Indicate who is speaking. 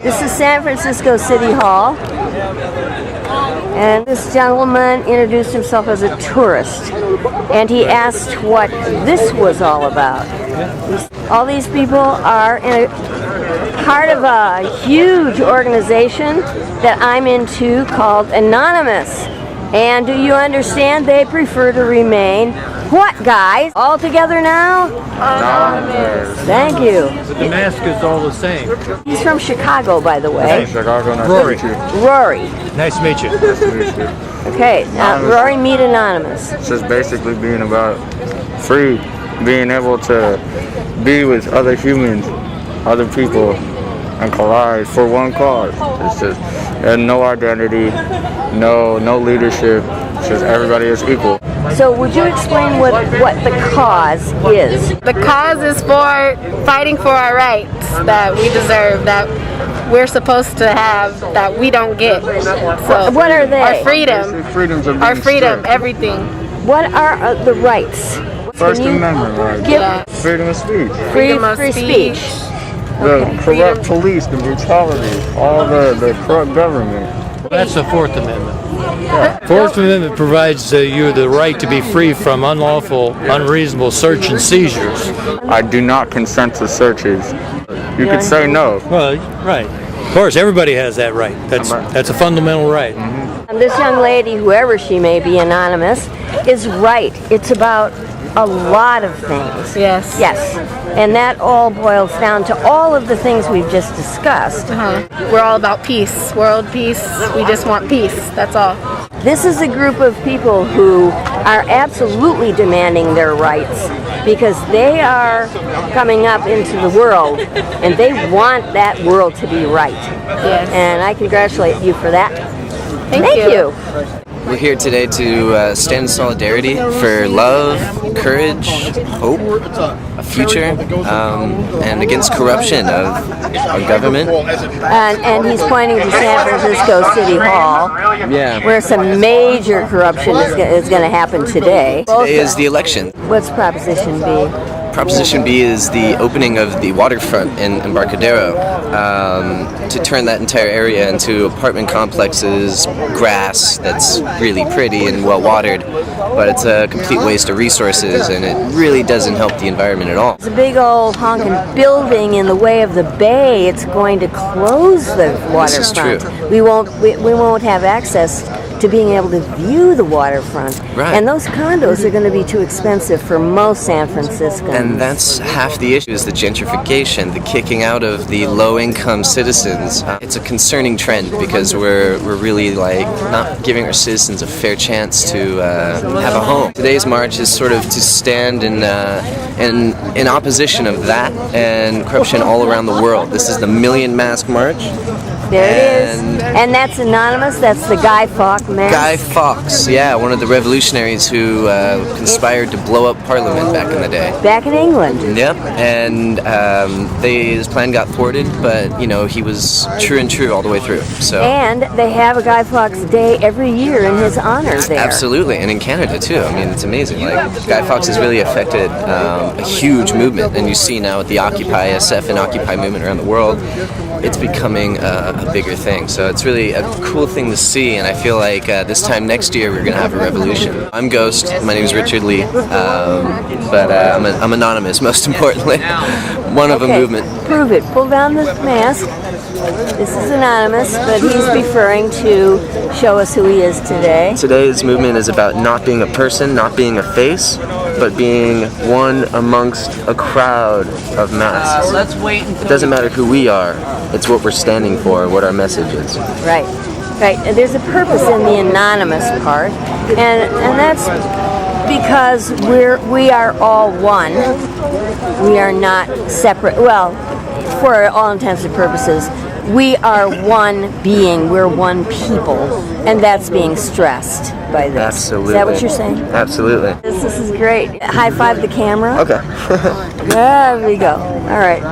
Speaker 1: This is San Francisco City Hall, and this gentleman introduced himself as a tourist, and he asked what this was all about. All these people are in part of a huge organization that I'm into called Anonymous. And do you understand they prefer to remain what, guys? All together now?
Speaker 2: Anonymous.
Speaker 1: Thank you.
Speaker 3: But the mask is all the same.
Speaker 1: He's from Chicago, by the way.
Speaker 2: Chicago, nice
Speaker 3: Rory.
Speaker 2: to meet you.
Speaker 1: Rory.
Speaker 3: Nice to meet you.
Speaker 2: Nice to meet you.
Speaker 1: Okay, now Rory, meet Anonymous.
Speaker 2: It's just basically being about free, being able to be with other humans, other people, and collide for one cause. It's just no identity, no leadership. It's just everybody is equal.
Speaker 1: So would you explain what the cause is?
Speaker 4: The cause is for fighting for our rights that we deserve, that we're supposed to have, that we don't get. So
Speaker 1: What are they?
Speaker 4: Our freedom,
Speaker 2: Basic freedoms of
Speaker 4: our
Speaker 2: being
Speaker 4: freedom,
Speaker 2: strict.
Speaker 4: everything.
Speaker 1: What are the rights?
Speaker 2: First
Speaker 1: Can you
Speaker 2: Amendment rights.
Speaker 1: give
Speaker 2: Freedom of speech.
Speaker 1: free speech?
Speaker 2: The corrupt police, the brutality, all the corrupt government.
Speaker 3: That's the Fourth Amendment. Fourth Amendment provides you the right to be free from unlawful, unreasonable search and seizures.
Speaker 2: I do not consent to searches. You could say no.
Speaker 3: Well, right. Of course, everybody has that right. That's a fundamental right.
Speaker 1: And this young lady, whoever she may be, Anonymous, is right. It's about a lot of things.
Speaker 4: Yes.
Speaker 1: Yes. And that all boils down to all of the things we've just discussed.
Speaker 4: We're all about peace, world peace. We just want peace. That's all.
Speaker 1: This is a group of people who are absolutely demanding their rights because they are coming up into the world and they want that world to be right.
Speaker 4: Yes.
Speaker 1: And I congratulate you for that.
Speaker 4: Thank you.
Speaker 5: We're here today to stand in solidarity for love, courage, hope, a future, and against corruption of our government.
Speaker 1: And he's pointing to San Francisco City Hall,
Speaker 5: Yeah.
Speaker 1: where some major corruption is going to happen today.
Speaker 5: Today is the election.
Speaker 1: What's Proposition B?
Speaker 5: Proposition B is the opening of the waterfront in Embarcadero to turn that entire area into apartment complexes, grass that's really pretty and well watered, but it's a complete waste of resources and it really doesn't help the environment at all.
Speaker 1: It's a big old honking building in the way of the bay. It's going to close the waterfront.
Speaker 5: This is true.
Speaker 1: We won't have access to being able to view the waterfront.
Speaker 5: Right.
Speaker 1: And those condos are going to be too expensive for most San Franciscans.
Speaker 5: And that's half the issue is the gentrification, the kicking out of the low-income citizens. It's a concerning trend because we're really not giving our citizens a fair chance to have a home. Today's march is sort of to stand in opposition of that and corruption all around the world. This is the Million Mask March.
Speaker 1: There it is. And that's Anonymous. That's the Guy Fawkes mask.
Speaker 5: Guy Fawkes, yeah, one of the revolutionaries who conspired to blow up Parliament back in the day.
Speaker 1: Back in England.
Speaker 5: Yep, and his plan got thwarted, but he was true all the way through. So
Speaker 1: And they have a Guy Fawkes Day every year in his honor there.
Speaker 5: absolutely, and in Canada too. I mean, it's amazing. Guy Fawkes has really affected a huge movement, and you see now with the Occupy SF and Occupy movement around the world, it's becoming a bigger thing. So it's really a cool thing to see, and I feel like this time next year we're going to have a revolution. I'm Ghost. My name is Richard Lee, but I'm anonymous, most importantly. One of a movement.
Speaker 1: Prove it. Pull down the mask. This is Anonymous, but he's referring to show us who he is today.
Speaker 5: Today's movement is about not being a person, not being a face, but being one amongst a crowd of masks. It doesn't matter who we are, it's what we're standing for, what our message is.
Speaker 1: Right. Right. And there's a purpose in the anonymous part, and that's because we are all one. We are not separate. Well, for all intents and purposes, we are one being. We're one people, and that's being stressed by this.
Speaker 5: Absolutely.
Speaker 1: Is that what you're saying?
Speaker 5: Absolutely.
Speaker 1: This is great. High five the camera.
Speaker 5: Okay.
Speaker 1: There we go. All right.